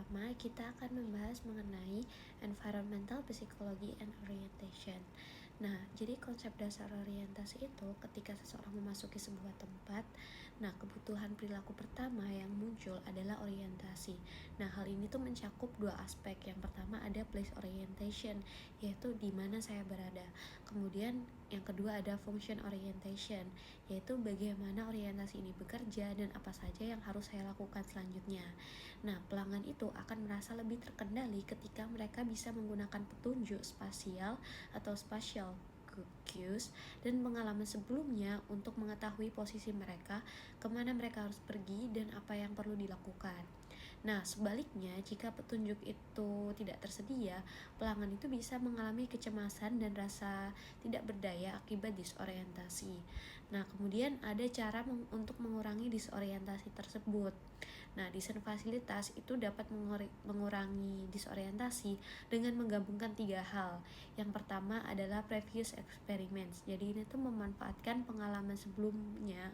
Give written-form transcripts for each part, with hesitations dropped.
pertama kita akan membahas mengenai environmental psychology and orientation. Nah, jadi konsep dasar orientasi itu ketika seseorang memasuki sebuah tempat, nah kebutuhan perilaku pertama yang muncul adalah orientasi. Nah, hal ini tuh mencakup dua aspek. Yang pertama ada place orientation, yaitu di mana saya berada. Kemudian yang kedua ada function orientation, yaitu bagaimana orientasi ini bekerja dan apa saja yang harus saya lakukan selanjutnya. Nah, pelanggan itu akan merasa lebih terkendali ketika mereka bisa menggunakan petunjuk spasial atau spatial cues dan pengalaman sebelumnya untuk mengetahui posisi mereka, kemana mereka harus pergi, dan apa yang perlu dilakukan. Nah, sebaliknya, jika petunjuk itu tidak tersedia, pelanggan itu bisa mengalami kecemasan dan rasa tidak berdaya akibat disorientasi. Nah, kemudian ada cara untuk mengurangi disorientasi tersebut. Nah, desain fasilitas itu dapat mengurangi disorientasi dengan menggabungkan 3 hal. Yang pertama adalah previous experiments. Jadi ini tuh memanfaatkan pengalaman sebelumnya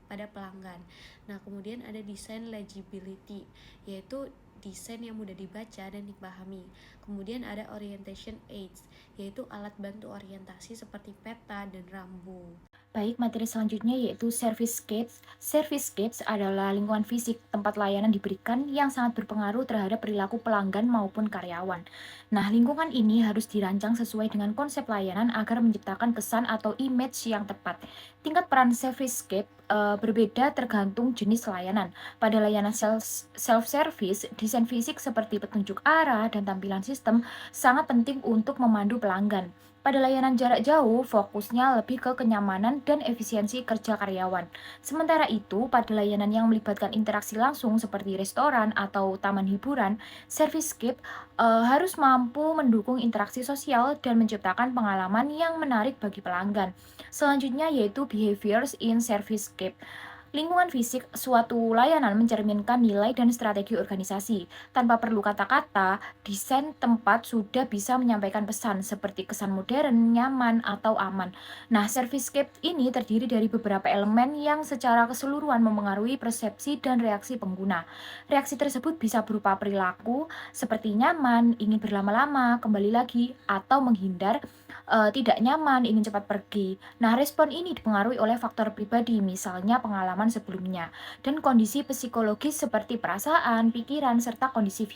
pada pelanggan. Nah, kemudian ada desain legibility, yaitu desain yang mudah dibaca dan dipahami. Kemudian ada orientation aids, yaitu alat bantu orientasi seperti peta dan rambu. Baik, materi selanjutnya yaitu servicescapes. Servicescapes adalah lingkungan fisik tempat layanan diberikan yang sangat berpengaruh terhadap perilaku pelanggan maupun karyawan. Nah, lingkungan ini harus dirancang sesuai dengan konsep layanan agar menciptakan kesan atau image yang tepat. Tingkat peran servicescape berbeda tergantung jenis layanan. Pada layanan self-service, desain fisik seperti petunjuk arah dan tampilan sistem sangat penting untuk memandu pelanggan. Pada layanan jarak jauh, fokusnya lebih ke kenyamanan dan efisiensi kerja karyawan. Sementara itu, pada layanan yang melibatkan interaksi langsung seperti restoran atau taman hiburan, Servicescape harus mampu mendukung interaksi sosial dan menciptakan pengalaman yang menarik bagi pelanggan. Selanjutnya yaitu behaviors in Servicescape. Lingkungan fisik suatu layanan mencerminkan nilai dan strategi organisasi. Tanpa perlu kata-kata, desain tempat sudah bisa menyampaikan pesan seperti kesan modern, nyaman, atau aman. Nah, servicescape ini terdiri dari beberapa elemen yang secara keseluruhan memengaruhi persepsi dan reaksi pengguna. Reaksi tersebut bisa berupa perilaku seperti nyaman, ingin berlama-lama, kembali lagi, atau menghindar, tidak nyaman, ingin cepat pergi. Nah, respon ini dipengaruhi oleh faktor pribadi, misalnya pengalaman sebelumnya, dan kondisi psikologis seperti perasaan, pikiran, serta kondisi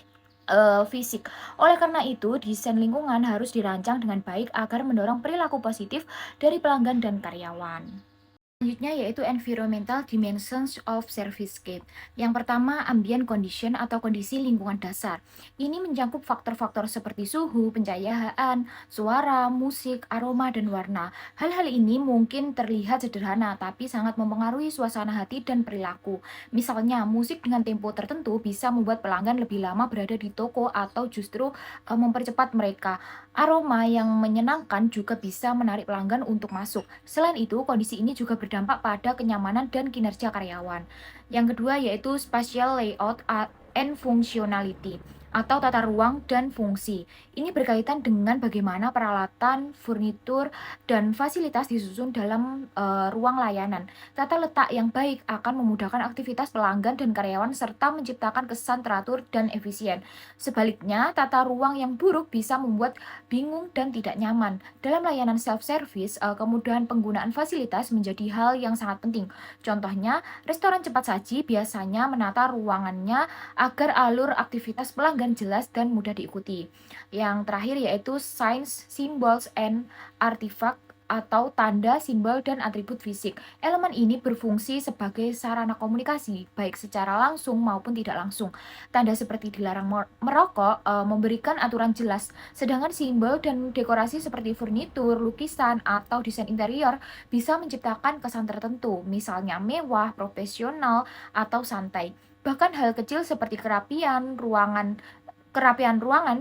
fisik. Oleh karena itu, desain lingkungan harus dirancang dengan baik agar mendorong perilaku positif dari pelanggan dan karyawan. Selanjutnya yaitu environmental dimensions of servicescape. Yang pertama, ambient condition atau kondisi lingkungan dasar. Ini mencakup faktor-faktor seperti suhu, pencahayaan, suara, musik, aroma, dan warna. Hal-hal ini mungkin terlihat sederhana, tapi sangat mempengaruhi suasana hati dan perilaku. Misalnya, musik dengan tempo tertentu bisa membuat pelanggan lebih lama berada di toko atau justru mempercepat mereka. Aroma yang menyenangkan juga bisa menarik pelanggan untuk masuk. Selain itu, kondisi ini juga berdampak pada kenyamanan dan kinerja karyawan. Yang kedua yaitu spatial layout and functionality atau tata ruang dan fungsi. Ini berkaitan dengan bagaimana peralatan, furnitur, dan fasilitas disusun dalam ruang layanan. Tata letak yang baik akan memudahkan aktivitas pelanggan dan karyawan serta menciptakan kesan teratur dan efisien. Sebaliknya, tata ruang yang buruk bisa membuat bingung dan tidak nyaman. Dalam layanan self-service, kemudahan penggunaan fasilitas menjadi hal yang sangat penting. Contohnya, restoran cepat saji biasanya menata ruangannya agar alur aktivitas pelanggan jelas dan mudah diikuti. Yang terakhir yaitu signs, symbols, and artifact atau tanda, simbol, dan atribut fisik. Elemen ini berfungsi sebagai sarana komunikasi, baik secara langsung maupun tidak langsung. Tanda seperti dilarang merokok memberikan aturan jelas, sedangkan simbol dan dekorasi seperti furnitur, lukisan, atau desain interior bisa menciptakan kesan tertentu, misalnya mewah, profesional, atau santai. Bahkan hal kecil seperti kerapian ruangan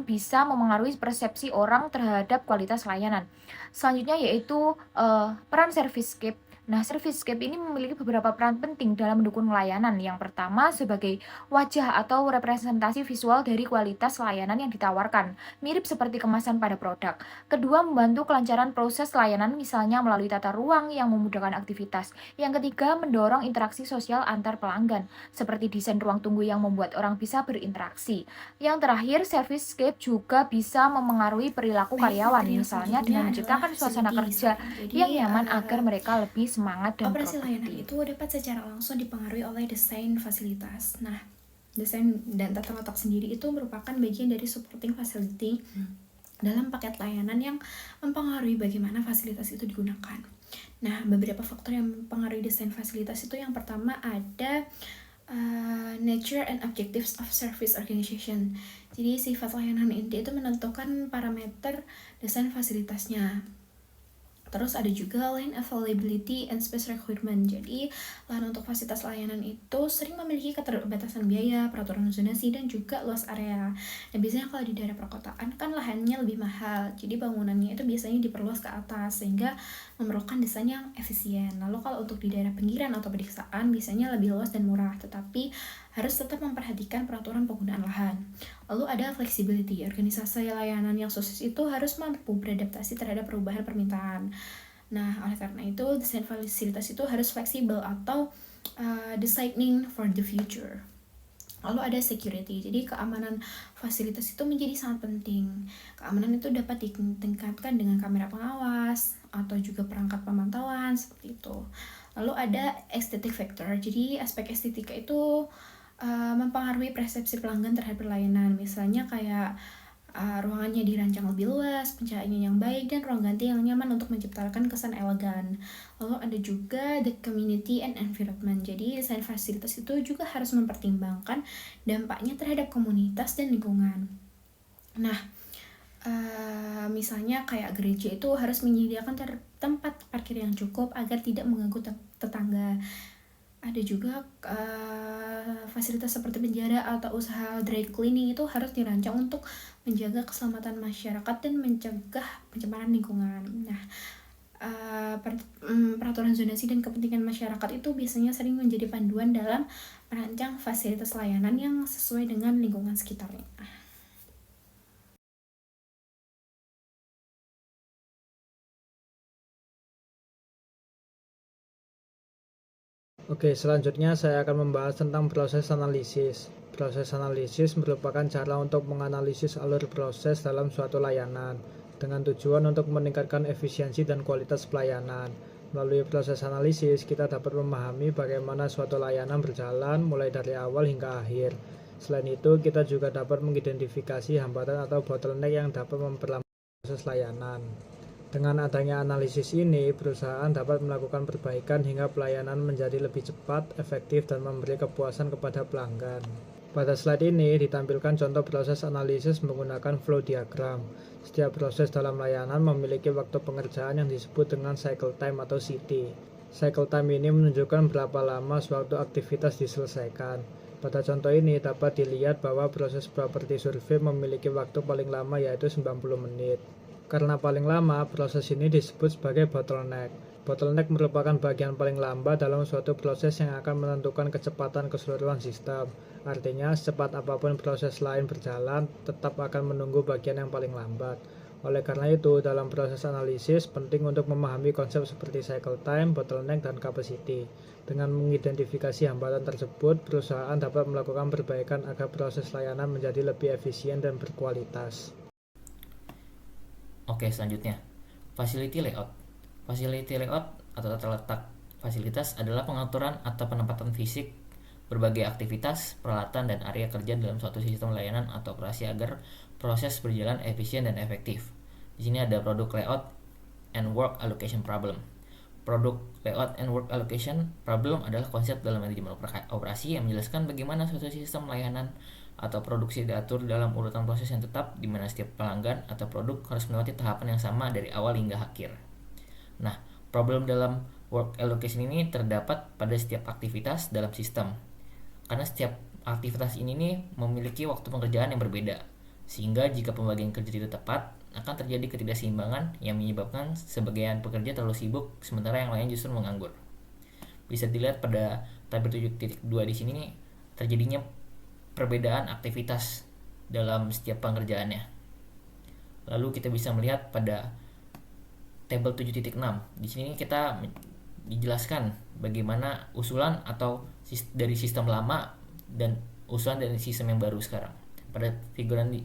bisa memengaruhi persepsi orang terhadap kualitas layanan. Selanjutnya yaitu peran servicescape. Nah, Servicescape ini memiliki beberapa peran penting dalam mendukung layanan. Yang pertama, sebagai wajah atau representasi visual dari kualitas layanan yang ditawarkan, mirip seperti kemasan pada produk. Kedua, membantu kelancaran proses layanan, misalnya melalui tata ruang yang memudahkan aktivitas. Yang ketiga, mendorong interaksi sosial antar pelanggan, seperti desain ruang tunggu yang membuat orang bisa berinteraksi. Yang terakhir, Servicescape juga bisa memengaruhi perilaku Baik, karyawan, materi yang misalnya selanjutnya dengan adalah menciptakan suasana facility kerja design. yang Jadi, nyaman agar mereka lebih semangat dan operasi layanan produktif. itu dapat secara langsung dipengaruhi oleh desain fasilitas. Nah, desain dan tata letak sendiri itu merupakan bagian dari supporting facility dalam paket layanan yang mempengaruhi bagaimana fasilitas itu digunakan. Nah, beberapa faktor yang mempengaruhi desain fasilitas itu yang pertama ada nature and objectives of service organization. Jadi sifat layanan inti itu menentukan parameter desain fasilitasnya. Terus ada juga land availability and space requirement. Jadi lahan untuk fasilitas layanan itu sering memiliki keterbatasan biaya, peraturan zonasi, dan juga luas area. Dan biasanya kalau di daerah perkotaan kan lahannya lebih mahal, jadi bangunannya itu biasanya diperluas ke atas sehingga memerlukan desain yang efisien. Lalu kalau untuk di daerah pinggiran atau pedesaan biasanya lebih luas dan murah, tetapi harus tetap memperhatikan peraturan penggunaan lahan. Lalu ada flexibility. Organisasi layanan yang sukses itu harus mampu beradaptasi terhadap perubahan permintaan. Nah, oleh karena itu desain fasilitas itu harus fleksibel atau designing for the future. Lalu ada security. Jadi keamanan fasilitas itu menjadi sangat penting. Keamanan itu dapat ditingkatkan dengan kamera pengawas atau juga perangkat pemantauan seperti itu. Lalu ada aesthetic factor. Jadi aspek estetika itu mempengaruhi persepsi pelanggan terhadap pelayanan. Misalnya kayak ruangannya dirancang lebih luas, pencahayaannya yang baik, dan ruang ganti yang nyaman untuk menciptakan kesan elegan. Lalu ada juga the community and environment. Jadi desain fasilitas itu juga harus mempertimbangkan dampaknya terhadap komunitas dan lingkungan. Nah, misalnya kayak gereja itu harus menyediakan tempat parkir yang cukup agar tidak mengganggu tetangga. Ada juga fasilitas seperti penjara atau usaha dry cleaning itu harus dirancang untuk menjaga keselamatan masyarakat dan mencegah pencemaran lingkungan. Nah, peraturan zonasi dan kepentingan masyarakat itu biasanya sering menjadi panduan dalam merancang fasilitas layanan yang sesuai dengan lingkungan sekitarnya. Oke, selanjutnya saya akan membahas tentang proses analisis. Proses analisis merupakan cara untuk menganalisis alur proses dalam suatu layanan dengan tujuan untuk meningkatkan efisiensi dan kualitas pelayanan. Melalui proses analisis, kita dapat memahami bagaimana suatu layanan berjalan mulai dari awal hingga akhir. Selain itu, kita juga dapat mengidentifikasi hambatan atau bottleneck yang dapat memperlambat proses layanan. Dengan adanya analisis ini, perusahaan dapat melakukan perbaikan hingga pelayanan menjadi lebih cepat, efektif, dan memberi kepuasan kepada pelanggan. Pada slide ini ditampilkan contoh proses analisis menggunakan flow diagram. Setiap proses dalam layanan memiliki waktu pengerjaan yang disebut dengan cycle time atau CT. Cycle time ini menunjukkan berapa lama suatu aktivitas diselesaikan. Pada contoh ini dapat dilihat bahwa proses properti survei memiliki waktu paling lama yaitu 90 menit. Karena paling lama, proses ini disebut sebagai bottleneck. Bottleneck merupakan bagian paling lambat dalam suatu proses yang akan menentukan kecepatan keseluruhan sistem. Artinya, secepat apapun proses lain berjalan, tetap akan menunggu bagian yang paling lambat. Oleh karena itu, dalam proses analisis, penting untuk memahami konsep seperti cycle time, bottleneck, dan capacity. Dengan mengidentifikasi hambatan tersebut, perusahaan dapat melakukan perbaikan agar proses layanan menjadi lebih efisien dan berkualitas. Oke, selanjutnya, facility layout. Facility layout atau tata letak fasilitas adalah pengaturan atau penempatan fisik berbagai aktivitas, peralatan, dan area kerja dalam suatu sistem layanan atau operasi agar proses berjalan efisien dan efektif. Di sini ada product layout and work allocation problem. Product layout and work allocation problem adalah konsep dalam manajemen operasi yang menjelaskan bagaimana suatu sistem layanan atau produksi diatur dalam urutan proses yang tetap, di mana setiap pelanggan atau produk harus melewati tahapan yang sama dari awal hingga akhir. Nah, problem dalam work allocation ini terdapat pada setiap aktivitas dalam sistem, karena setiap aktivitas ini memiliki waktu pengerjaan yang berbeda. Sehingga jika pembagian kerja tidak tepat, akan terjadi ketidakseimbangan yang menyebabkan sebagian pekerja terlalu sibuk sementara yang lain justru menganggur. Bisa dilihat pada tabel 7.2 di sini nih, terjadinya perbedaan aktivitas dalam setiap pengerjaannya. Lalu kita bisa melihat pada tabel 7.6. Di sini kita dijelaskan bagaimana usulan atau dari sistem lama dan usulan dari sistem yang baru sekarang. Pada figuran di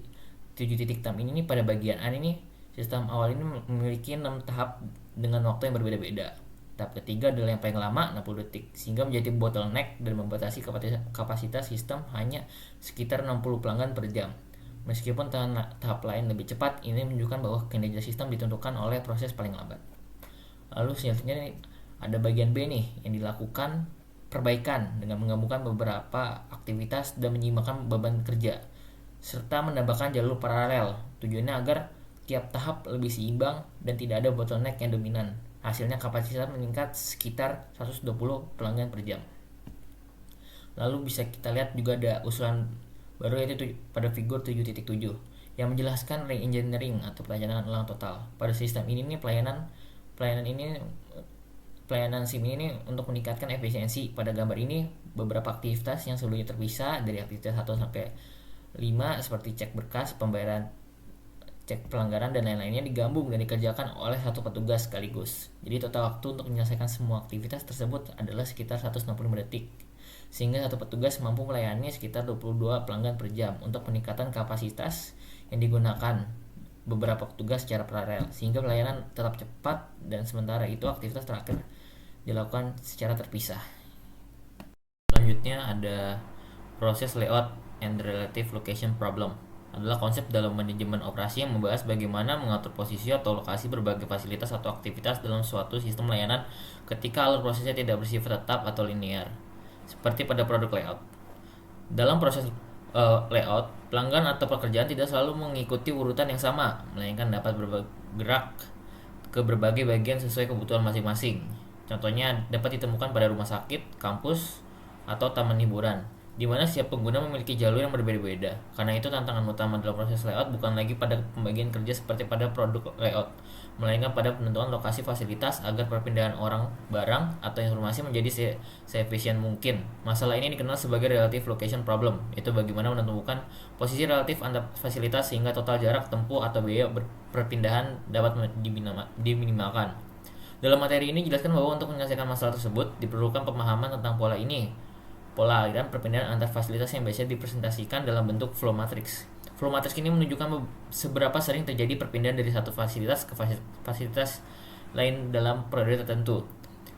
7.6 ini pada bagian A ini, sistem awal ini memiliki 6 tahap dengan waktu yang berbeda-beda. Tahap ketiga adalah yang paling lama, 60 detik, sehingga menjadi bottleneck dan membatasi kapasitas sistem hanya sekitar 60 pelanggan per jam. Meskipun tahap lain lebih cepat, ini menunjukkan bahwa kinerja sistem ditentukan oleh proses paling lambat. Lalu selanjutnya ada bagian B nih, yang dilakukan perbaikan dengan menggabungkan beberapa aktivitas dan menyeimbangkan beban kerja, serta menambahkan jalur paralel. Tujuannya agar tiap tahap lebih seimbang dan tidak ada bottleneck yang dominan. Hasilnya kapasitas meningkat sekitar 120 pelanggan per jam. Lalu bisa kita lihat juga ada usulan baru yaitu pada figur 7.7 yang menjelaskan re-engineering atau pelayanan ulang total. Pada sistem ini nih pelayanan SIM ini untuk meningkatkan efisiensi. Pada gambar ini beberapa aktivitas yang sebelumnya terpisah dari aktivitas 1 sampai 5 seperti cek berkas, pembayaran, cek pelanggaran dan lain-lainnya digabung dan dikerjakan oleh satu petugas sekaligus. Jadi total waktu untuk menyelesaikan semua aktivitas tersebut adalah sekitar 165 detik. Sehingga satu petugas mampu melayani sekitar 22 pelanggan per jam. Untuk peningkatan kapasitas yang digunakan beberapa petugas secara paralel sehingga pelayanan tetap cepat, dan sementara itu aktivitas terakhir dilakukan secara terpisah. Selanjutnya ada proses layout and relative location problem. Adalah konsep dalam manajemen operasi yang membahas bagaimana mengatur posisi atau lokasi berbagai fasilitas atau aktivitas dalam suatu sistem layanan ketika alur prosesnya tidak bersifat tetap atau linear, seperti pada produk layout. Dalam proses layout, pelanggan atau pekerjaan tidak selalu mengikuti urutan yang sama, melainkan dapat bergerak ke berbagai bagian sesuai kebutuhan masing-masing. Contohnya dapat ditemukan pada rumah sakit, kampus, atau taman hiburan, di mana setiap pengguna memiliki jalur yang berbeda-beda. Karena itu tantangan utama dalam proses layout bukan lagi pada pembagian kerja seperti pada produk layout, melainkan pada penentuan lokasi fasilitas agar perpindahan orang, barang, atau informasi menjadi seefisien mungkin. Masalah ini dikenal sebagai relative location problem, yaitu bagaimana menentukan posisi relatif antar fasilitas sehingga total jarak tempuh atau biaya perpindahan dapat diminimalkan. Dalam materi ini dijelaskan bahwa untuk menyelesaikan masalah tersebut diperlukan pemahaman tentang pola aliran perpindahan antar fasilitas yang biasanya dipresentasikan dalam bentuk flow matrix. Flow matrix ini menunjukkan seberapa sering terjadi perpindahan dari satu fasilitas ke fasilitas lain dalam periode tertentu.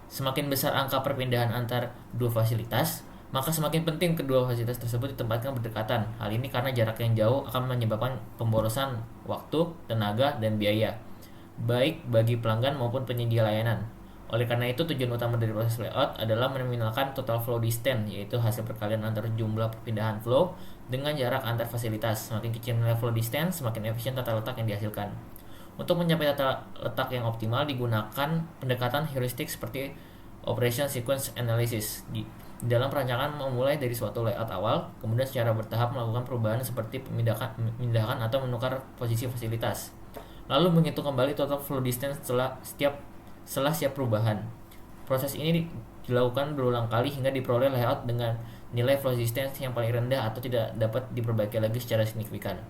Semakin besar angka perpindahan antar dua fasilitas, maka semakin penting kedua fasilitas tersebut ditempatkan berdekatan. Hal ini karena jarak yang jauh akan menyebabkan pemborosan waktu, tenaga, dan biaya, baik bagi pelanggan maupun penyedia layanan. Oleh karena itu, tujuan utama dari proses layout adalah meminimalkan total flow distance, yaitu hasil perkalian antara jumlah perpindahan flow dengan jarak antar fasilitas. Semakin kecil nilai flow distance, semakin efisien tata letak yang dihasilkan. Untuk mencapai tata letak yang optimal, digunakan pendekatan heuristik seperti Operation Sequence Analysis. Di dalam perancangan memulai dari suatu layout awal, kemudian secara bertahap melakukan perubahan seperti pemindahan atau menukar posisi fasilitas. Lalu menghitung kembali total flow distance setelah siap perubahan. Proses ini dilakukan berulang kali hingga diperoleh layout dengan nilai flow distance yang paling rendah atau tidak dapat diperbaiki lagi secara signifikan.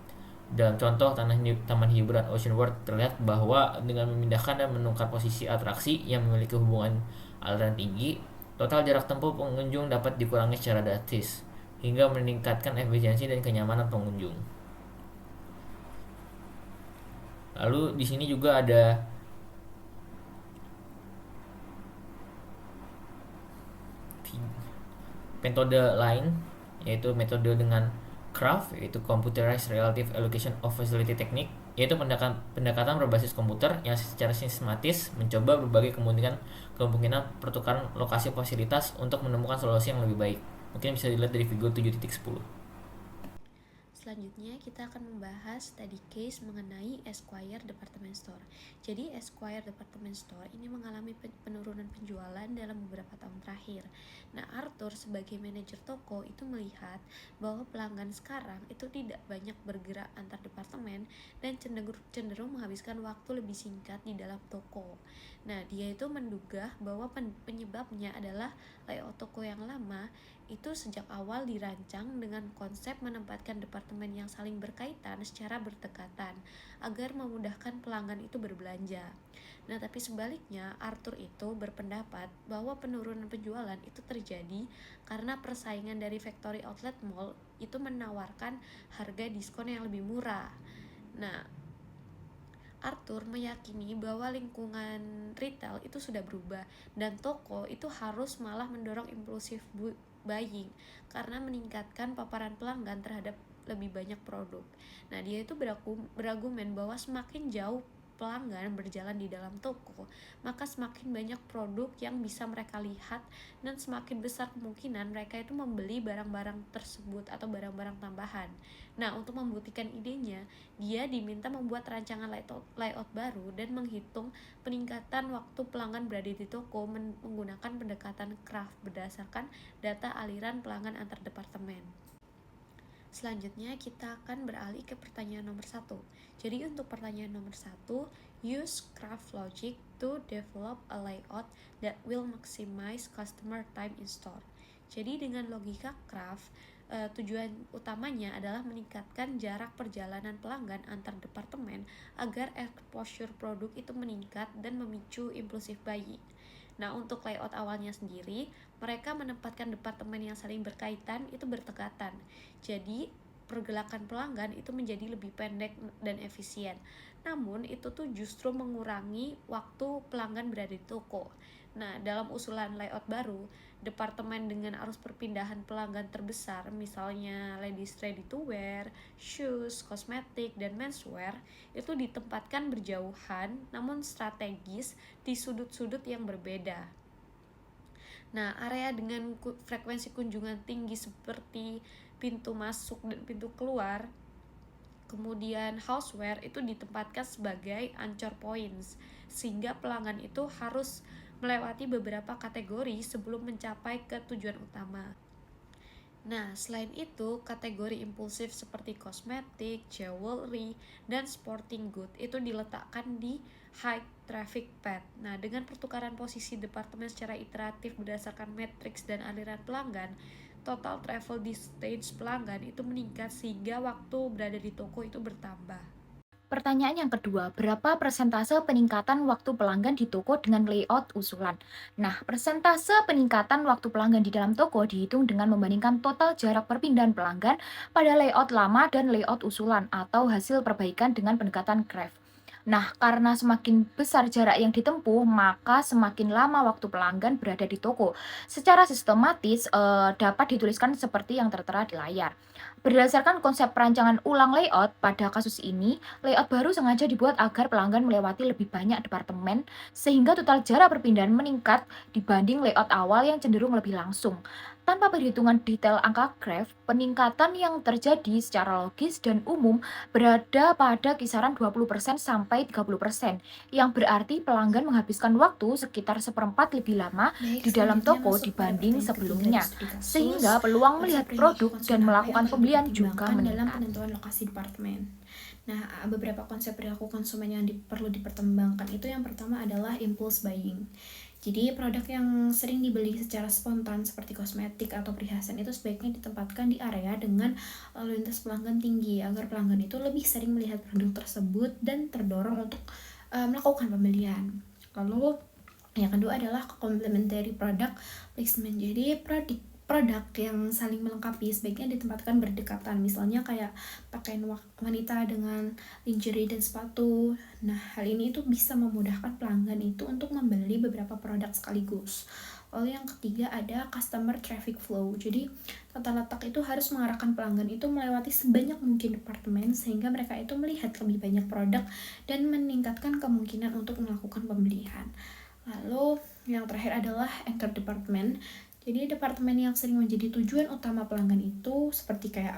Dalam contoh taman hiburan Ocean World, terlihat bahwa dengan memindahkan dan menukar posisi atraksi yang memiliki hubungan aliran tinggi, total jarak tempuh pengunjung dapat dikurangi secara drastis hingga meningkatkan efisiensi dan kenyamanan pengunjung. Lalu di sini juga ada metode lain, yaitu metode dengan CRAF, yaitu Computerized Relative Allocation of Facility Technique, yaitu pendekatan berbasis komputer yang secara sistematis mencoba berbagai kemungkinan pertukaran lokasi fasilitas untuk menemukan solusi yang lebih baik. Mungkin bisa dilihat dari figur 7.10. selanjutnya kita akan membahas study case mengenai Esquire Department Store. Jadi Esquire Department Store ini mengalami penurunan penjualan dalam beberapa tahun terakhir. Nah, Arthur sebagai manajer toko itu melihat bahwa pelanggan sekarang itu tidak banyak bergerak antar departemen dan cenderung menghabiskan waktu lebih singkat di dalam toko. Nah, dia itu menduga bahwa penyebabnya adalah layout toko yang lama itu sejak awal dirancang dengan konsep menempatkan departemen yang saling berkaitan secara berdekatan agar memudahkan pelanggan itu berbelanja. Nah, tapi sebaliknya Arthur itu berpendapat bahwa penurunan penjualan itu terjadi karena persaingan dari factory outlet mall itu menawarkan harga diskon yang lebih murah. Nah, Arthur meyakini bahwa lingkungan retail itu sudah berubah dan toko itu harus malah mendorong impulsif buying karena meningkatkan paparan pelanggan terhadap lebih banyak produk. Nah, dia itu berargumen bahwa semakin jauh pelanggan berjalan di dalam toko, maka semakin banyak produk yang bisa mereka lihat dan semakin besar kemungkinan mereka itu membeli barang-barang tersebut atau barang-barang tambahan. Nah, untuk membuktikan idenya, dia diminta membuat rancangan layout baru dan menghitung peningkatan waktu pelanggan berada di toko menggunakan pendekatan Kraft berdasarkan data aliran pelanggan antar departemen. Selanjutnya kita akan beralih ke pertanyaan nomor 1. Jadi untuk pertanyaan nomor 1, use Kraft logic to develop a layout that will maximize customer time in store. Jadi dengan logika Kraft, tujuan utamanya adalah meningkatkan jarak perjalanan pelanggan antar departemen agar exposure produk itu meningkat dan memicu impulsif buying. Nah, untuk layout awalnya sendiri, mereka menempatkan departemen yang saling berkaitan itu berdekatan. Jadi, pergerakan pelanggan itu menjadi lebih pendek dan efisien. Namun, itu tuh justru mengurangi waktu pelanggan berada di toko. Nah, dalam usulan layout baru, departemen dengan arus perpindahan pelanggan terbesar, misalnya ladies ready to wear, shoes, kosmetik, dan menswear, itu ditempatkan berjauhan namun strategis di sudut-sudut yang berbeda. Nah, area dengan frekuensi kunjungan tinggi seperti pintu masuk dan pintu keluar, kemudian houseware itu ditempatkan sebagai anchor points, sehingga pelanggan itu harus melewati beberapa kategori sebelum mencapai ke tujuan utama. Nah, selain itu, kategori impulsif seperti kosmetik, jewelry, dan sporting good itu diletakkan di high traffic path. Nah, dengan pertukaran posisi departemen secara iteratif berdasarkan matriks dan aliran pelanggan, total travel distance pelanggan itu meningkat sehingga waktu berada di toko itu bertambah. Pertanyaan yang kedua, berapa persentase peningkatan waktu pelanggan di toko dengan layout usulan? Nah, persentase peningkatan waktu pelanggan di dalam toko dihitung dengan membandingkan total jarak perpindahan pelanggan pada layout lama dan layout usulan atau hasil perbaikan dengan pendekatan Kraft. Nah, karena semakin besar jarak yang ditempuh, maka semakin lama waktu pelanggan berada di toko. Secara sistematis dapat dituliskan seperti yang tertera di layar. Berdasarkan konsep perancangan ulang layout, pada kasus ini, layout baru sengaja dibuat agar pelanggan melewati lebih banyak departemen, sehingga total jarak perpindahan meningkat dibanding layout awal yang cenderung lebih langsung. Tanpa perhitungan detail angka Kraft, peningkatan yang terjadi secara logis dan umum berada pada kisaran 20% sampai 30%, yang berarti pelanggan menghabiskan waktu sekitar seperempat lebih lama di dalam toko dibanding sebelumnya, sehingga peluang melihat produk dan melakukan pembelian juga dalam meningkat. penentuan lokasi departemen. Nah, beberapa konsep perilaku konsumen yang perlu dipertimbangkan itu yang pertama adalah impulse buying. Jadi produk yang sering dibeli secara spontan seperti kosmetik atau perhiasan itu sebaiknya ditempatkan di area dengan lalu lintas pelanggan tinggi agar pelanggan itu lebih sering melihat produk tersebut dan terdorong untuk melakukan pembelian. Lalu yang kedua adalah complementary product placement. Jadi produk yang saling melengkapi sebaiknya ditempatkan berdekatan, misalnya kayak pakaian wanita dengan lingerie dan sepatu. Nah, hal ini itu bisa memudahkan pelanggan itu untuk membeli beberapa produk sekaligus. Lalu yang ketiga ada customer traffic flow. Jadi tata letak itu harus mengarahkan pelanggan itu melewati sebanyak mungkin departemen sehingga mereka itu melihat lebih banyak produk dan meningkatkan kemungkinan untuk melakukan pembelian. Lalu yang terakhir adalah anchor department. Jadi departemen yang sering menjadi tujuan utama pelanggan itu seperti kayak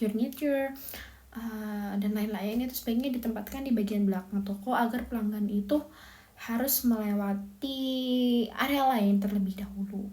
furniture, dan lain-lain itu sebaiknya ditempatkan di bagian belakang toko agar pelanggan itu harus melewati area lain terlebih dahulu.